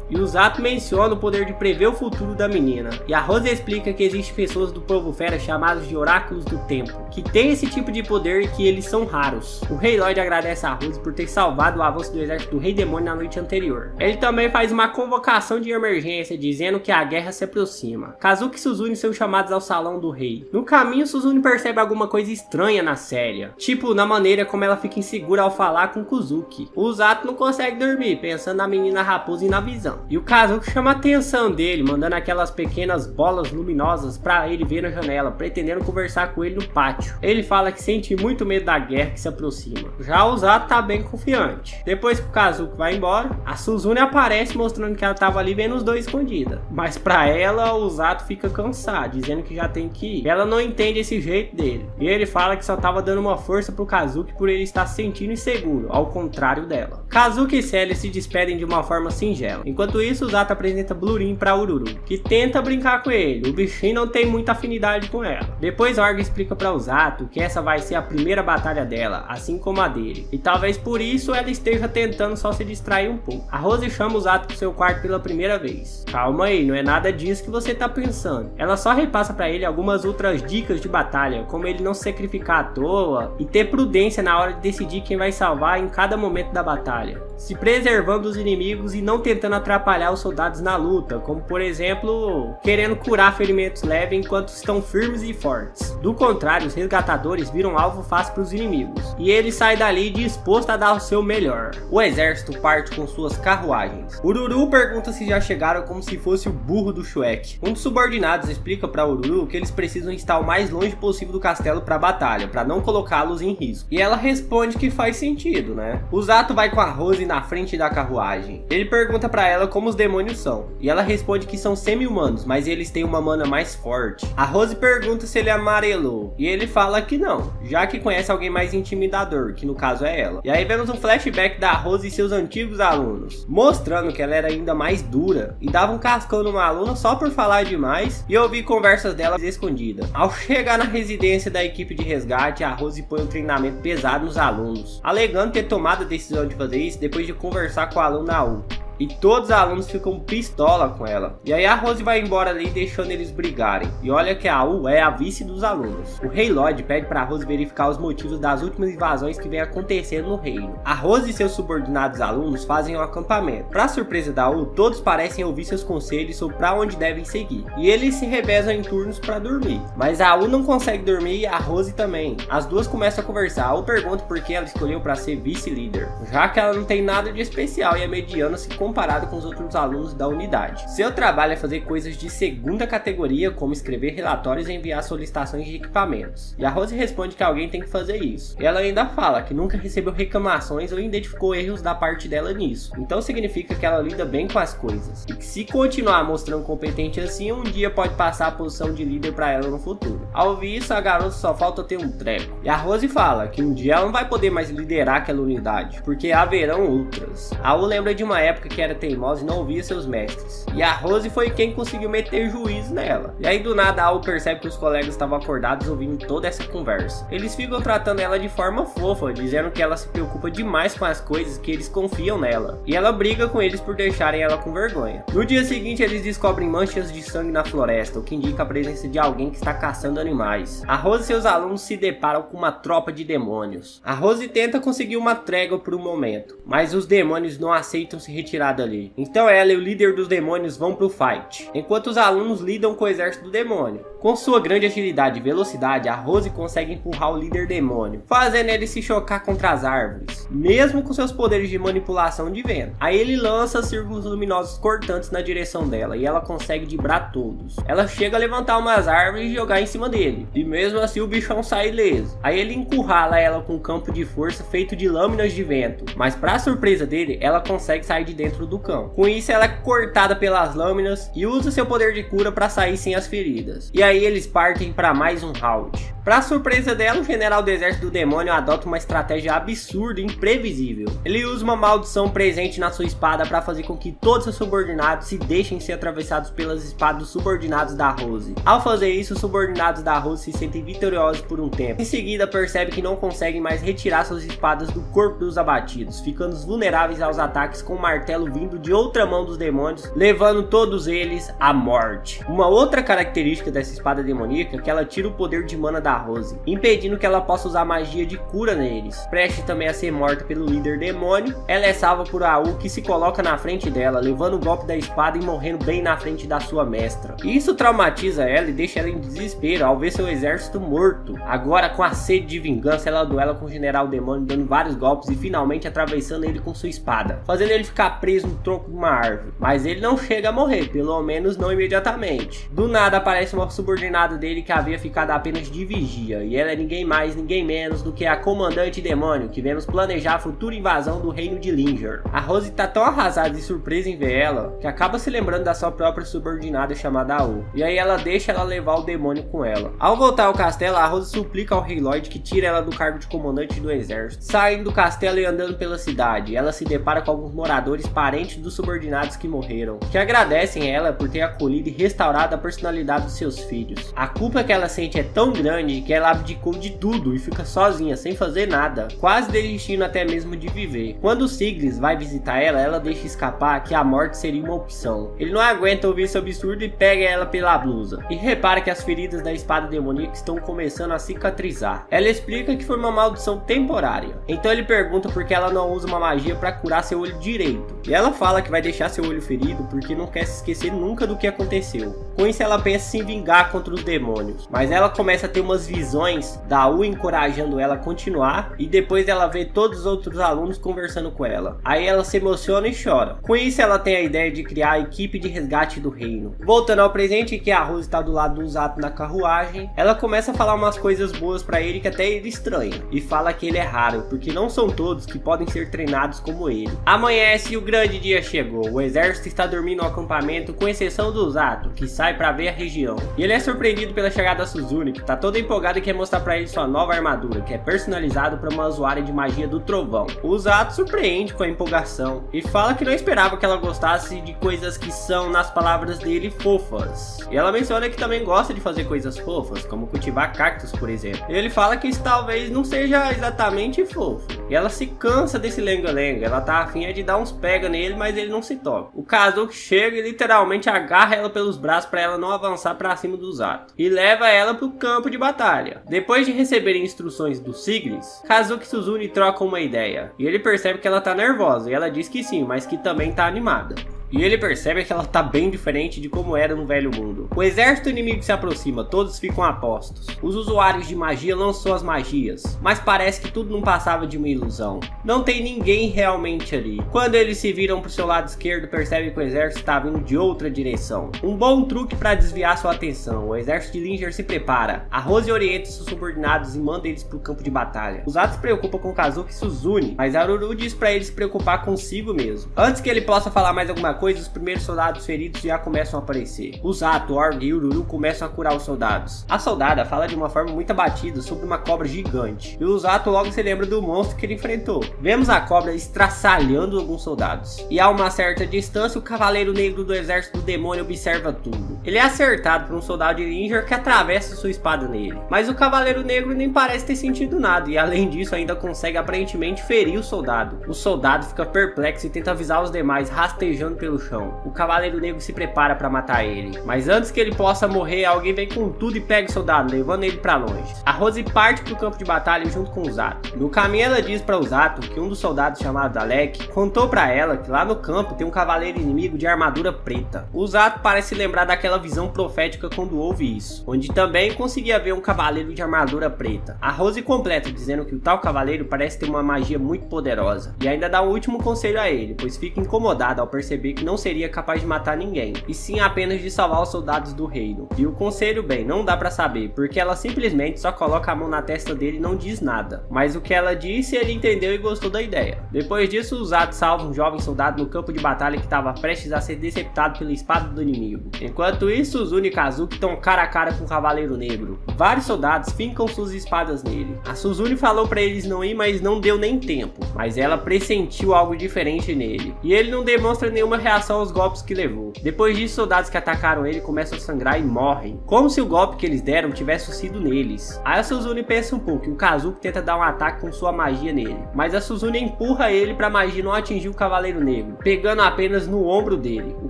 E o Zato menciona o poder de prever o futuro da menina. E a Rose explica que existem pessoas do povo fera chamadas de oráculos do tempo, que tem esse tipo de poder e que eles são raros. O Rei Lloyd agradece a Rose por ter salvado o avanço do exército do Rei Demônio na noite anterior. Ele também faz uma convocação de emergência dizendo que a guerra se aproxima. Kazuki e Suzune são chamados ao salão do rei. No caminho, Suzune percebe alguma coisa estranha na série, tipo na maneira como ela fica insegura ao falar com Kuzuki. O Zato não consegue dormir, pensando na menina raposa e na visão. E o Kazuki chama a atenção dele, mandando aquelas pequenas bolas luminosas pra ele ver na janela, pretendendo conversar com ele no pátio. Ele fala que sente muito medo da guerra que se aproxima. Já o Zato tá bem confiante. Depois que o Kazuki vai embora, a Suzune aparece mostrando que ela tava ali vendo os dois escondida. Mas pra ela, o Zato fica cansado, dizendo que já tem que ir. Ela não entende esse jeito dele. E ele fala que só tava dando uma força pro Kazuki por ele estar se sentindo inseguro, ao contrário dela. Kazuki e Celia se despedem de uma forma singela. Enquanto isso, o Zato apresenta Blurin pra Ururu, que tenta brincar com ele. O bichinho não tem muita afinidade com ela. Depois Orga explica pra Zato que essa vai ser a primeira batalha dela, assim como a dele. E talvez por isso ela esteja tentando só se distrair um pouco. A Rose chama o Zato pro seu quarto pela primeira vez. Calma aí, não é nada disso que você tá pensando. Ela só repassa pra ele algumas outras dicas de batalha, como ele não se sacrificar à toa e ter prudência na hora de decidir quem vai salvar em cada momento da batalha, se preservando dos inimigos e não tentando atrapalhar os soldados na luta, como por exemplo, querendo curar ferimentos leves enquanto estão firmes e fortes. Do contrário, os resgatadores viram alvo fácil para os inimigos, e ele sai dali disposto a dar o seu melhor. O exército parte com suas carruagens. Ururu pergunta se já chegaram como se fosse o burro do Shrek. Um dos subordinados explica para Ururu que eles precisam estar o mais longe possível do castelo para a batalha, para não colocá-los em risco. E ela responde que faz sentido, né? O Zato vai com a Rose na frente da carruagem. Ele pergunta para ela como os demônios são, e ela responde que são semi-humanos, mas eles têm uma mana mais forte. A Rose pergunta se ele amarelou, e ele fala que não, já que conhece alguém mais intimidador, que no caso é ela. E aí vemos um flashback da Rose e seus antigos alunos, mostrando que ela era ainda mais dura, e dava um cascão numa aluna só por falar demais, e ouvir conversas dela escondida. Ao chegar na residência da equipe de resgate, a Rose põe um treinamento pesado nos alunos, alegando ter tomado a decisão de fazer isso depois de conversar com a aluna U. E todos os alunos ficam pistola com ela. E aí a Rose vai embora ali deixando eles brigarem. E olha que a U é a vice dos alunos. O Rei Lloyd pede pra Rose verificar os motivos das últimas invasões que vem acontecendo no reino. A Rose e seus subordinados alunos fazem um acampamento. Pra surpresa da U, todos parecem ouvir seus conselhos sobre pra onde devem seguir. E eles se revezam em turnos pra dormir. Mas a U não consegue dormir e a Rose também. As duas começam a conversar. A U pergunta por que ela escolheu pra ser vice-líder, já que ela não tem nada de especial e é mediana se comparado com os outros alunos da unidade. Seu trabalho é fazer coisas de segunda categoria, como escrever relatórios e enviar solicitações de equipamentos. E a Rose responde que alguém tem que fazer isso. E ela ainda fala que nunca recebeu reclamações ou identificou erros da parte dela nisso. Então significa que ela lida bem com as coisas. E que se continuar mostrando competente assim, um dia pode passar a posição de líder para ela no futuro. Ao ouvir isso, a garota só falta ter um treco. E a Rose fala que um dia ela não vai poder mais liderar aquela unidade, porque haverão outras. A U lembra de uma época que era teimosa e não ouvia seus mestres. E a Rose foi quem conseguiu meter juízo nela. E aí do nada a U percebe que os colegas estavam acordados ouvindo toda essa conversa. Eles ficam tratando ela de forma fofa, dizendo que ela se preocupa demais com as coisas, que eles confiam nela. E ela briga com eles por deixarem ela com vergonha. No dia seguinte eles descobrem manchas de sangue na floresta, o que indica a presença de alguém que está caçando animais. A Rose e seus alunos se deparam com uma tropa de demônios. A Rose tenta conseguir uma trégua por um momento, mas os demônios não aceitam se retirar dali. Então ela e o líder dos demônios vão pro fight, enquanto os alunos lidam com o exército do demônio. Com sua grande agilidade e velocidade, a Rose consegue empurrar o líder demônio, fazendo ele se chocar contra as árvores, mesmo com seus poderes de manipulação de vento. Aí ele lança círculos luminosos cortantes na direção dela e ela consegue driblar todos. Ela chega a levantar umas árvores e jogar em cima dele, e mesmo assim o bichão sai ileso. Aí ele encurrala ela com um campo de força feito de lâminas de vento, mas pra surpresa dele, ela consegue sair de dentro do campo. Com isso ela é cortada pelas lâminas e usa seu poder de cura para sair sem as feridas. E aí eles partem para mais um round. Para surpresa dela, o general do exército do demônio adota uma estratégia absurda e imprevisível. Ele usa uma maldição presente na sua espada para fazer com que todos os subordinados se deixem ser atravessados pelas espadas dos subordinados da Rose. Ao fazer isso, os subordinados da Rose se sentem vitoriosos por um tempo. Em seguida, percebe que não conseguem mais retirar suas espadas do corpo dos abatidos, ficando vulneráveis aos ataques com o martelo martelo vindo de outra mão dos demônios, levando todos eles à morte. Uma outra característica dessa espada demoníaca é que ela tira o poder de mana da Rose, impedindo que ela possa usar magia de cura neles. Prestes também a ser morta pelo líder demônio, ela é salva por Au, que se coloca na frente dela, levando o golpe da espada e morrendo bem na frente da sua mestra. Isso traumatiza ela e deixa ela em desespero ao ver seu exército morto. Agora, com a sede de vingança, ela duela com o general demônio, dando vários golpes e finalmente atravessando ele com sua espada, fazendo ele ficar preso no tronco de uma árvore. Mas ele não chega a morrer, pelo menos não imediatamente. Do nada aparece uma subordinada dele que havia ficado apenas de vigia, e ela é ninguém mais, ninguém menos do que a comandante demônio, que vemos planejar a futura invasão do reino de Linger. A Rose tá tão arrasada e surpresa em ver ela, que acaba se lembrando da sua própria subordinada chamada Au, e aí ela deixa ela levar o demônio com ela. Ao voltar ao castelo, a Rose suplica ao Rei Lloyd que tire ela do cargo de comandante do exército. Saindo do castelo e andando pela cidade, ela se depara com alguns moradores parentes dos subordinados que morreram, que agradecem ela por ter acolhido e restaurado a personalidade dos seus filhos. A culpa que ela sente é tão grande que ela abdicou de tudo e fica sozinha, sem fazer nada, quase desistindo até mesmo de viver. Quando Siglis vai visitar ela, ela deixa escapar que a morte seria uma opção. Ele não aguenta ouvir esse absurdo e pega ela pela blusa, e repara que as feridas da espada demoníaca estão começando a cicatrizar. Ela explica que foi uma maldição temporária, então ele pergunta por que ela não usa uma magia para curar seu olho direito, e ela fala que vai deixar seu olho ferido porque não quer se esquecer nunca do que aconteceu. Com isso ela pensa em se vingar contra os demônios, mas ela começa a ter umas visões da U encorajando ela a continuar, e depois ela vê todos os outros alunos conversando com ela. Aí ela se emociona e chora. Com isso ela tem a ideia de criar a equipe de resgate do reino. Voltando ao presente, que a Rose está do lado do Zato na carruagem, ela começa a falar umas coisas boas pra ele que até ele estranha, e fala que ele é raro, porque não são todos que podem ser treinados como ele. Amanhece e o grande dia chegou. O exército está dormindo no acampamento, com exceção do Zato, que sai pra ver a região. E ele é surpreendido pela chegada da Suzune, que tá toda empolgada e quer mostrar pra ele sua nova armadura, que é personalizada para uma usuária de magia do trovão. O Zato surpreende com a empolgação e fala que não esperava que ela gostasse de coisas que são, nas palavras dele, fofas. E ela menciona que também gosta de fazer coisas fofas, como cultivar cactos, por exemplo. E ele fala que isso talvez não seja exatamente fofo. E ela se cansa desse lenga-lenga, ela tá afim de dar uns pega nele, mas ele não se toca. O Kazuki chega e literalmente agarra ela pelos braços para ela não avançar para cima do Zato, e leva ela pro campo de batalha. Depois de receberem instruções do Siglis, Kazuki e Suzune trocam uma ideia, e ele percebe que ela tá nervosa, e ela diz que sim, mas que também tá animada. E ele percebe que ela tá bem diferente de como era no velho mundo. O exército inimigo se aproxima, todos ficam a postos. Os usuários de magia lançam as magias, mas parece que tudo não passava de uma ilusão. Não tem ninguém realmente ali. Quando eles se viram pro seu lado esquerdo, percebem que o exército está vindo de outra direção. Um bom truque para desviar sua atenção. O exército de Linger se prepara. A Rose orienta seus subordinados e manda eles pro campo de batalha. O Zato se preocupa com Kazuki e Suzune, mas Aruru diz para ele se preocupar consigo mesmo. Antes que ele possa falar mais alguma coisa, os primeiros soldados feridos já começam a aparecer. O Zato, Org e Ururu começam a curar os soldados. A soldada fala de uma forma muito abatida sobre uma cobra gigante, e o Zato logo se lembra do monstro que ele enfrentou. Vemos a cobra estraçalhando alguns soldados, e a uma certa distância o cavaleiro negro do exército do demônio observa tudo. Ele é acertado por um soldado de Linger que atravessa sua espada nele, mas o cavaleiro negro nem parece ter sentido nada, e além disso ainda consegue aparentemente ferir o soldado. O soldado fica perplexo e tenta avisar os demais, rastejando pelo chão. O cavaleiro negro se prepara para matar ele, mas antes que ele possa morrer, alguém vem com tudo e pega o soldado, levando ele para longe. A Rose parte para o campo de batalha junto com o Zato. No caminho ela diz para o Zato que um dos soldados chamado Alec contou para ela que lá no campo tem um cavaleiro inimigo de armadura preta. O Zato parece lembrar daquela visão profética quando ouve isso, onde também conseguia ver um cavaleiro de armadura preta. A Rose completa dizendo que o tal cavaleiro parece ter uma magia muito poderosa, e ainda dá um último conselho a ele, pois fica incomodada ao perceber que não seria capaz de matar ninguém, e sim apenas de salvar os soldados do reino. E o conselho, bem, não dá pra saber, porque ela simplesmente só coloca a mão na testa dele e não diz nada. Mas o que ela disse, ele entendeu e gostou da ideia. Depois disso, o Zato salva um jovem soldado no campo de batalha que estava prestes a ser deceptado pela espada do inimigo. Enquanto isso, Suzune e Kazuki estão cara a cara com o cavaleiro negro. Vários soldados fincam suas espadas nele. A Suzune falou pra eles não ir, mas não deu nem tempo. Mas ela pressentiu algo diferente nele, e ele não demonstra nenhuma reação reação aos golpes que levou. Depois disso, soldados que atacaram ele começam a sangrar e morrem, como se o golpe que eles deram tivesse sido neles. Aí a Suzune pensa um pouco e o Kazuki tenta dar um ataque com sua magia nele, mas a Suzune empurra ele para a magia não atingir o Cavaleiro Negro, pegando apenas no ombro dele. O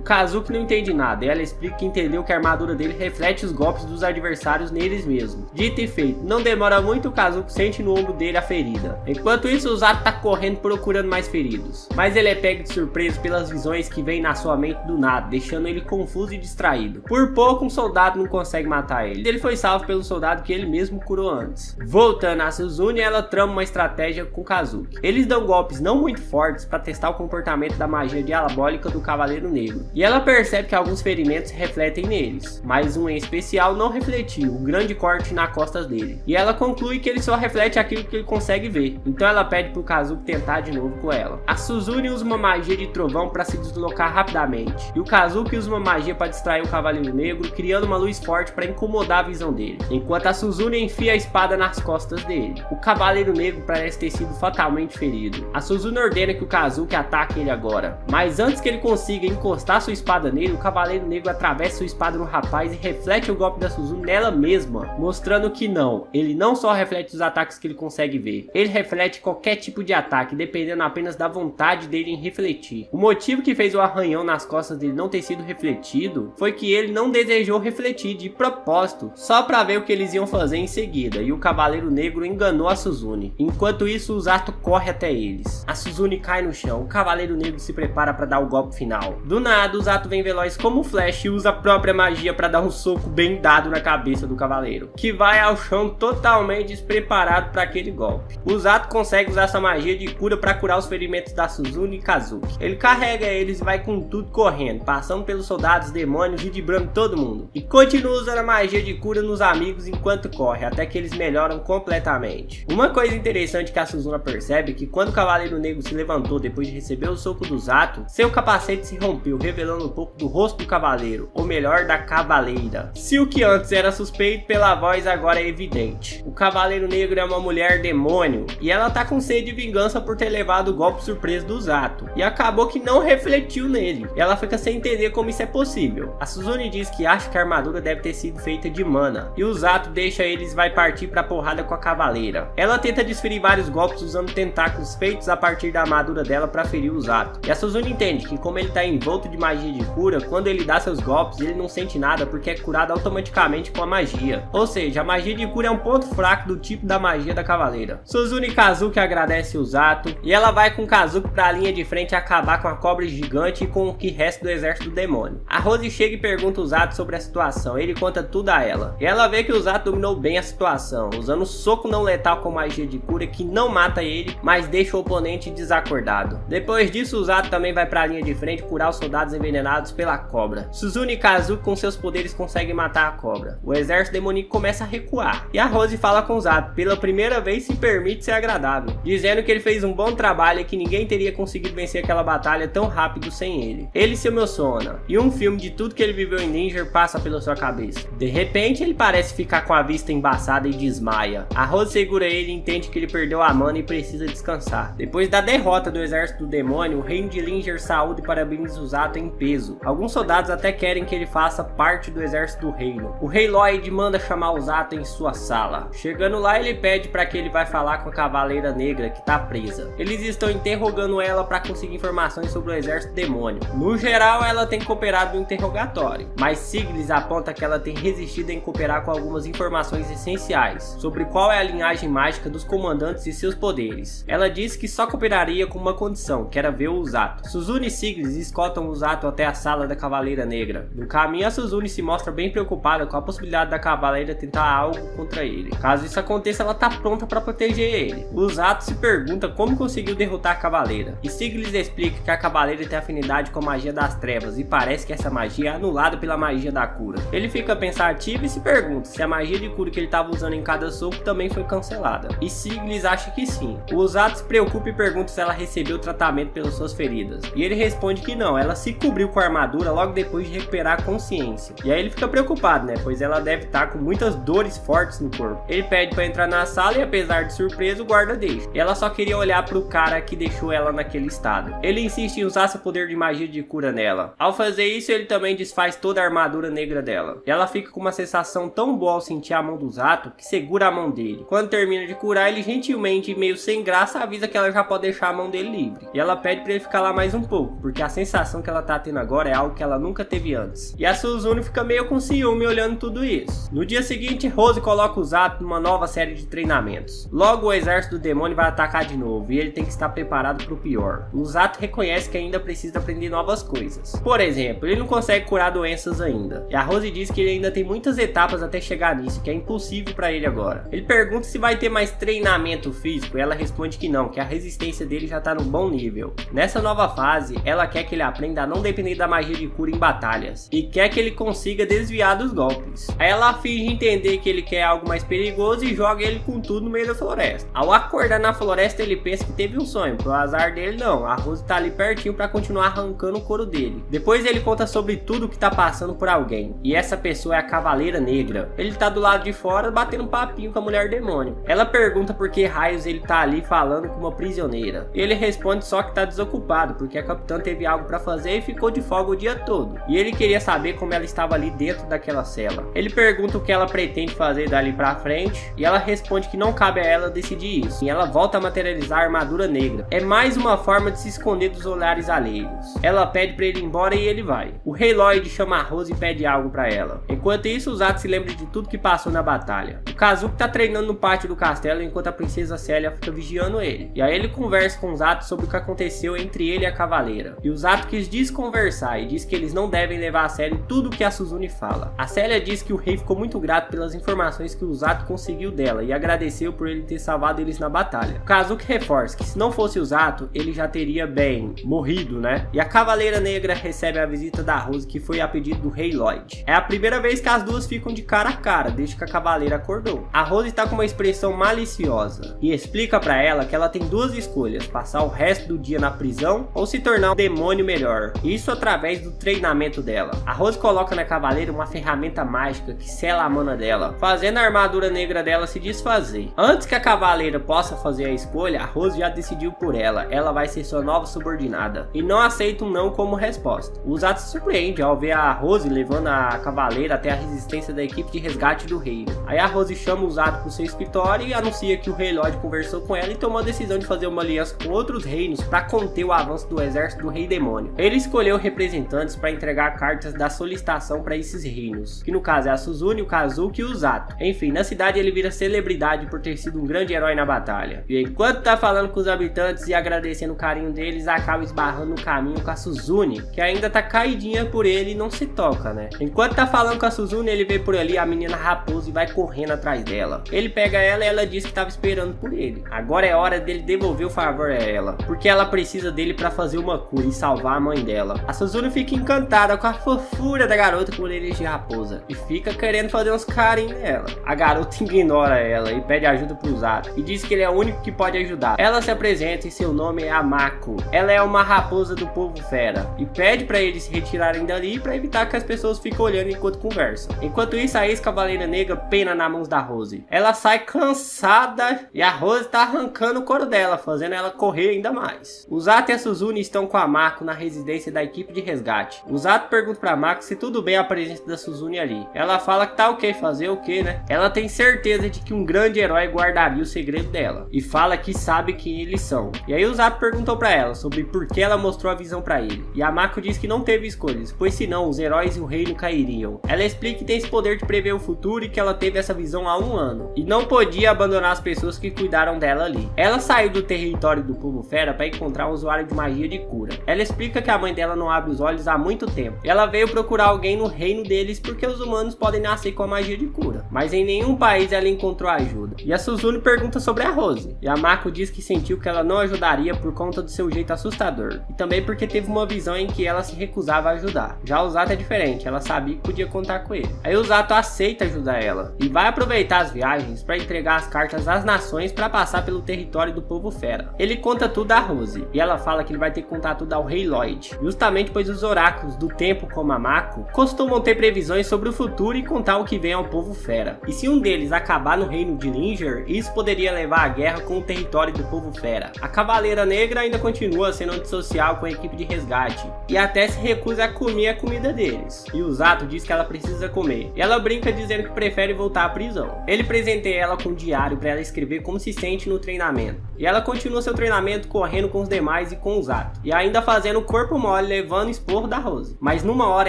Kazuki não entende nada e ela explica que entendeu que a armadura dele reflete os golpes dos adversários neles mesmos. Dito e feito, não demora muito, o Kazuki sente no ombro dele a ferida. Enquanto isso, o Zato tá correndo procurando mais feridos, mas ele é pego de surpresa pelas visões que vêm na sua mente do nada, deixando ele confuso e distraído. Por pouco, um soldado não consegue matar ele. Ele foi salvo pelo soldado que ele mesmo curou antes. Voltando a Suzune, ela trama uma estratégia com Kazuki. Eles dão golpes não muito fortes para testar o comportamento da magia diabólica do Cavaleiro Negro, e ela percebe que alguns ferimentos refletem neles, mas um em especial não refletiu, um grande corte nas costas dele, e ela conclui que ele só reflete aquilo que ele consegue ver. Então ela pede pro Kazuki tentar de novo com ela. A Suzune usa uma magia de trovão para se deslocar rapidamente, e o Kazuki usa uma magia para distrair o Cavaleiro Negro, criando uma luz forte para incomodar a visão dele, enquanto a Suzune enfia a espada nas costas dele. O Cavaleiro Negro parece ter sido fatalmente ferido. A Suzune ordena que o Kazuki ataque ele agora, mas antes que ele consiga encostar sua espada nele, o Cavaleiro Negro atravessa sua espada no rapaz e reflete o golpe da Suzune nela mesma, mostrando que não, ele não só reflete os ataques que ele consegue ver, ele reflete qualquer tipo de ataque, dependendo apenas da vontade dele em refletir. O motivo que fez o arranhão nas costas dele não ter sido refletido foi que ele não desejou refletir de propósito, só para ver o que eles iam fazer em seguida, e o Cavaleiro Negro enganou a Suzune. Enquanto isso, o Zato corre até eles. A Suzune cai no chão, o Cavaleiro Negro se prepara para dar o golpe final. Do nada, o Zato vem veloz como Flash e usa a própria magia para dar um soco bem dado na cabeça do Cavaleiro, que vai ao chão totalmente despreparado para aquele golpe. O Zato consegue usar essa magia de cura para curar os ferimentos da Suzune e Kazuki. Ele carrega eles e vai com tudo correndo, passando pelos soldados, demônios e driblando todo mundo. E continua usando a magia de cura nos amigos enquanto corre, até que eles melhoram completamente. Uma coisa interessante que a Suzune percebe é que quando o Cavaleiro Negro se levantou depois de receber o soco do Zato, seu capacete se rompeu, revelando um pouco do rosto do Cavaleiro, ou melhor, da Cavaleira. Se o que antes era suspeito pela voz, agora é evidente. O Cavaleiro Negro é uma mulher demônio, e ela tá com sede de vingança por ter levado o golpe surpresa do Zato, e acabou que não refletiu nele. Ela fica sem entender como isso é possível. A Suzune diz que acha que a armadura deve ter sido feita de mana, e o Zato deixa eles e vai partir pra porrada com a Cavaleira. Ela tenta desferir vários golpes usando tentáculos feitos a partir da armadura dela pra ferir o Zato, e a Suzune entende que como ele tá envolto de magia de cura, quando ele dá seus golpes ele não sente nada porque é curado automaticamente com a magia, ou seja, a magia de cura é um ponto fraco do tipo da magia da Cavaleira. Suzune e Kazuki agradecem o Zato, e ela vai com Kazuki pra linha de frente acabar com a cobra gigante e com o que resta do exército do demônio. A Rose chega e pergunta o Zato sobre a situação, ele conta tudo a ela, e ela vê que o Zato dominou bem a situação, usando soco não letal com magia de cura que não mata ele, mas deixa o oponente desacordado. Depois disso, o Zato também vai pra linha de frente curar os soldados envenenados pela cobra. Suzune e Kazuki com seus poderes conseguem matar a cobra. O exército demoníaco começa a recuar, e a Rose fala com o Zato, pela primeira vez se permite ser agradável, dizendo que ele fez um bom trabalho e que ninguém teria conseguido vencer aquela batalha tão rápido sem ele. Ele se emociona, e um filme de tudo que ele viveu em Niger passa pela sua cabeça. De repente, ele parece ficar com a vista embaçada e desmaia. A Rose segura ele e entende que ele perdeu a mana e precisa descansar. Depois da derrota do exército do demônio, o reino de Linger saúda e parabeniza o Zato em peso. Alguns soldados até querem que ele faça parte do exército do reino. O rei Lloyd manda chamar o Zato em sua sala. Chegando lá, ele pede para que ele vai falar com a Cavaleira Negra que tá presa. Eles estão interrogando ela para conseguir informações sobre o exército demônio. No geral, ela tem cooperado no interrogatório, mas Siglis aponta que ela tem resistido em cooperar com algumas informações essenciais sobre qual é a linhagem mágica dos comandantes e seus poderes. Ela diz que só cooperaria com uma condição, que era ver o Zato. Suzune e Siglis escoltam o Zato até a sala da Cavaleira Negra. No caminho, a Suzune se mostra bem preocupada com a possibilidade da Cavaleira tentar algo contra ele. Caso isso aconteça, ela tá pronta para proteger ele. O Zato se pergunta como conseguiu derrotar a Cavaleira, e Siglis explica que a Cavaleira tem afinidade com a magia das trevas e parece que essa magia é anulada pela magia da cura. Ele fica pensativo e se pergunta se a magia de cura que ele estava usando em cada soco também foi cancelada, e Siglis acha que sim. O Zato se preocupa e pergunta se ela recebeu tratamento pelas suas feridas, e ele responde que não, ela se cobriu com a armadura logo depois de recuperar a consciência. E aí ele fica preocupado, né, pois ela deve estar com muitas dores fortes no corpo. Ele pede para entrar na sala e, apesar de surpresa, o guarda deixa. Ela só queria olhar para o cara que deixou ela naquele estado. Ele insiste em usar seu poder de magia de cura nela. Ao fazer isso, ele também desfaz toda a armadura negra dela. E ela fica com uma sensação tão boa ao sentir a mão do Zato que segura a mão dele. Quando termina de curar, ele gentilmente, meio sem graça, avisa que ela já pode deixar a mão dele livre. E ela pede para ele ficar lá mais um pouco, porque a sensação que ela tá tendo agora é algo que ela nunca teve antes. E a Suzune fica meio com ciúme olhando tudo isso. No dia seguinte, Rose coloca o Zato numa nova série de treinamentos. Logo o exército do demônio vai atacar de novo e ele tem que estar preparado para o pior. O Zato reconhece que ainda precisa aprender novas coisas. Por exemplo, ele não consegue curar doenças ainda. E a Rose diz que ele ainda tem muitas etapas até chegar nisso, que é impossível para ele agora. Ele pergunta se vai ter mais treinamento físico e ela responde que não, que a resistência dele já tá no bom nível. Nessa nova fase, ela quer que ele aprenda a não depender da magia de cura em batalhas e quer que ele consiga desviar dos golpes. Aí ela finge entender que ele quer algo mais perigoso e joga ele com tudo no meio da floresta. Ao acordar na floresta, ele pensa que teve um sonho. Pro azar dele, não. A Rose tá ali pertinho para continuar arrancando o couro dele. Depois ele conta sobre tudo que tá passando por alguém. E essa pessoa é a Cavaleira Negra. Ele tá do lado de fora batendo um papinho com a mulher demônio. Ela pergunta por que raios ele tá ali falando com uma prisioneira. Ele responde só que tá desocupado, porque a capitã teve algo para fazer e ficou de folga o dia todo. E ele queria saber como ela estava ali dentro daquela cela. Ele pergunta o que ela pretende fazer dali pra frente, e ela responde que não cabe a ela decidir isso. E ela volta a materializar a armadura negra. É mais uma forma de se esconder dos olhares alheios. Ela pede pra ele ir embora e ele vai. O Rei Lloyd chama a Rose e pede algo pra ela. Enquanto isso, o Zato se lembra de tudo que passou na batalha. O Kazuki tá treinando no pátio do castelo enquanto a princesa Célia fica vigiando ele. E aí ele conversa com o Zato sobre o que aconteceu entre ele e a Cavaleira. E o Zato quis desconversar e diz que eles não devem levar a sério tudo o que a Suzune fala. A Célia diz que o rei ficou muito grato pelas informações que o Zato conseguiu dela e agradeceu por ele ter salvado eles na batalha. O Kazuki reforça que se não fosse o Zato, ele já teria bem morrido, né? E a Cavaleira Negra recebe a visita da Rose, que foi a pedido do Rei Lloyd. É a primeira vez que as duas ficam de cara a cara desde que a Cavaleira acordou. A Rose tá com uma expressão maliciosa e explica pra ela que ela tem duas escolhas: passar o resto do dia na prisão ou se tornar um demônio melhor. Isso através do treinamento dela. A Rose coloca na Cavaleira uma ferramenta mágica que sela a mana dela, fazendo a armadura negra dela se desfazer. Antes que a Cavaleira possa fazer a escolha, a Rose já decidiu por ela. Ela vai ser sua nova subordinada e não aceita um não como resposta. O Zato se surpreende ao ver a Rose levando a Cavaleira até a resistência da equipe de resgate do reino. Aí a Rose chama o Zato pro seu escritório e anuncia que o Rei Lloyd conversou com ela e tomou a decisão de fazer uma aliança com outros reinos para conter o avanço do exército do Rei Demônio. Ele escolheu representantes para entregar cartas da solicitação para esses reinos, que no caso é a Suzune, o Kazuki e o Zato. Enfim, na cidade ele vira celebridade por ter sido um grande herói na batalha. E enquanto tá falando com os habitantes e agradecendo o carinho deles, acaba esbarrando no caminho com a Suzune, que ainda tá caidinha por ele e não se toca, né? Enquanto tá falando com a Suzune, ele vê por ali a menina raposa e vai correndo atrás dela. Ele pega ela e ela diz que tava esperando por ele. Agora é hora dele devolver o favor a ela, porque ela precisa dele para fazer uma cura e salvar a mãe dela. A Suzune fica encantada com a fofura da garota com orelhas de raposa e fica querendo fazer uns carinhos nela. A garota ignora ela e pede ajuda pro Zato e diz que ele é o único que pode ajudar. Ela se apresenta e seu nome é Amako. Ela é uma raposa do povo fera e pede para eles se retirarem dali para evitar que as pessoas fiquem olhando enquanto conversam. Enquanto isso, a ex-Cavaleira Negra pena nas mãos da Rose. Ela sai cansada e a Rose tá arrancando o couro dela, fazendo ela correr ainda mais. O Zato e a Suzune estão com a Mako na residência da equipe de resgate. O Zato pergunta pra Mako se tudo bem a presença da Suzune ali. Ela fala que tá ok, fazer o que, né? Ela tem certeza de que um grande herói guardaria o segredo dela e fala que sabe quem eles são. E aí o Zato perguntou pra ela sobre por que ela mostrou a visão pra ele. E a Mako diz que não teve escolhas, pois senão os heróis e o reino cairiam. Ela explica que tem esse poder de prever o futuro e que ela teve essa visão há 1 ano e não podia abandonar as pessoas que cuidaram dela ali. Ela saiu do território do povo fera para encontrar um usuário de magia de cura. Ela explica que a mãe dela não abre os olhos há muito tempo. Ela veio procurar alguém no reino deles porque os humanos podem nascer com a magia de cura, mas em nenhum país ela encontrou ajuda. E a Suzune pergunta sobre a Rose, e a Mako diz que sentiu que ela não ajudaria por conta do seu jeito assustador, e também porque teve uma visão em que ela se recusava a ajudar. Já o Zato é diferente, ela sabia que podia contar com ele. Aí o Zato aceita ajudar ela, e vai aproveitar as viagens para entregar as cartas às nações para passar pelo território do povo fera. Ele conta tudo a Rose, e ela fala que ele vai ter que contar tudo ao Rei Lloyd. E justamente pois os oráculos do tempo como a Mako costumam ter previsões sobre o futuro e contar o que vem ao povo fera. E se um deles acabar no reino de Linger, isso poderia levar à guerra com o território do povo fera. A Cavaleira Negra ainda continua sendo antissocial com a equipe de resgate, e até se recusa a comer a comida deles. E o Zato diz que ela precisa comer, e ela brinca dizendo que prefere voltar à prisão. Ele presenteia ela com um diário para ela escrever como se sente no treinamento. E ela continua seu treinamento correndo com os demais e com o Zato, e ainda fazendo corpo mole levando esporro da Rose. Mas numa hora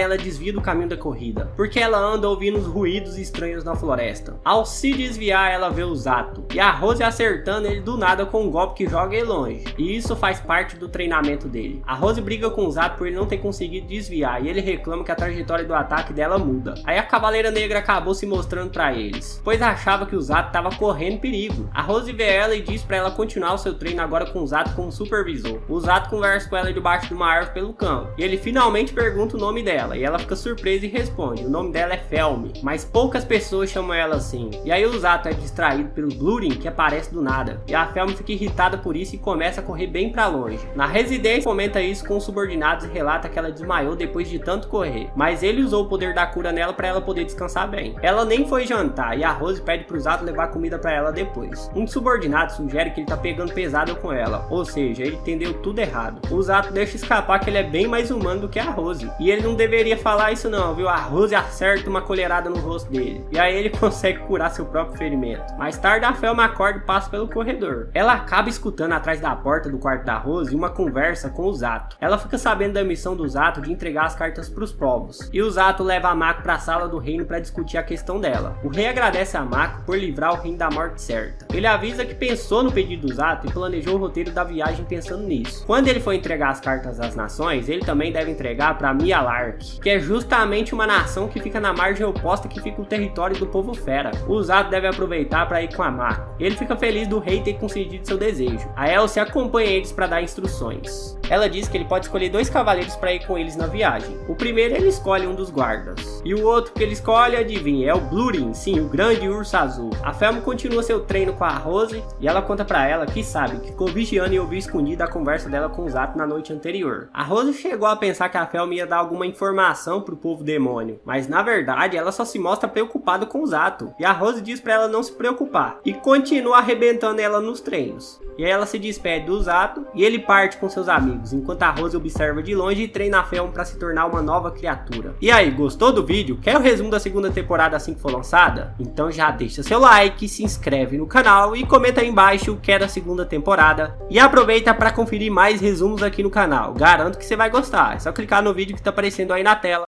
ela desvia do caminho da corrida, porque ela anda ouvindo os ruídos estranhos na floresta. Ao se desviar, ela vê o Zato, e a Rose acertando ele do nada com um golpe que joga ele longe, e isso faz parte do treinamento dele. A Rose briga com o Zato por ele não ter conseguido desviar, e ele reclama que a trajetória do ataque dela muda. Aí a Cavaleira Negra acabou se mostrando pra eles, pois achava que o Zato estava correndo perigo. A Rose vê ela e diz pra ela continuar o seu treino agora com o Zato como supervisor. O Zato conversa com ela debaixo de uma árvore pelo campo, e ele finalmente pergunta o nome dela, e ela fica surpresa e responde: o nome dela é Felmy, mas poucas pessoas chamam ela assim. E aí o Zato é distraído pelo Blurin, que aparece do nada, e a Felmy fica irritada por isso e começa a correr bem pra longe. Na residência comenta isso com os subordinados e relata que ela desmaiou depois de tanto correr, mas ele usou o poder da cura nela pra ela poder descansar bem. Ela nem foi jantar, e a Rose pede pro Zato levar comida pra ela depois. Um dos subordinados sugere que ele tá pegando pesado com ela, ou seja, ele entendeu tudo errado. O Zato deixa escapar que ele é bem mais humano do que a Rose, e ele não deveria falar isso não, viu? A Rose acerta uma colherada no rosto dele, e aí ele consegue curar seu próprio ferimento. Mais tarde a Felmy acorda e passa pelo corredor. Ela acaba escutando atrás da porta do quarto da Rose uma conversa com o Zato. Ela fica sabendo da missão do Zato de entregar as cartas pros povos, e o Zato leva a Mako pra sala do reino para discutir a questão dela. O rei agradece a Mako por livrar o reino da morte certa. Ele avisa que pensou no pedido do Zato e planejou o roteiro da viagem pensando nisso. Quando ele for entregar as cartas às nações, ele também deve entregar para Mialark, que é justamente uma nação que fica na margem oposta que fica o território do povo fera. O Zato deve aproveitar para ir com a Mako. Ele fica feliz do rei ter concedido seu desejo. A Elsie acompanha eles para dar instruções. Ela diz que ele pode escolher 2 cavaleiros para ir com eles na viagem. O primeiro ele escolhe um dos guardas, e o outro que ele escolhe, adivinha, é o Blurin, sim, o grande urso azul. A Felmy continua seu treino com a Rose, e ela conta pra ela que sabe que ficou vigiando e ouviu escondida a conversa dela com o Zato na noite anterior. A Rose chegou a pensar que a Felmy ia dar alguma informação pro povo demônio, mas na verdade ela só se mostra preocupada com o Zato, e a Rose diz pra ela não se preocupar, e continua arrebentando ela nos treinos. E aí ela se despede do Zato, e ele parte com seus amigos, enquanto a Rose observa de longe e treina a Felmy pra se tornar uma nova criatura. E aí, gostou do vídeo? Quer o resumo da segunda temporada assim que for lançada? Então já deixa seu like, se inscreve no canal e comenta aí embaixo o que é da segunda temporada. E aproveita para conferir mais resumos aqui no canal, garanto que você vai gostar, é só clicar no vídeo que tá aparecendo aí na tela.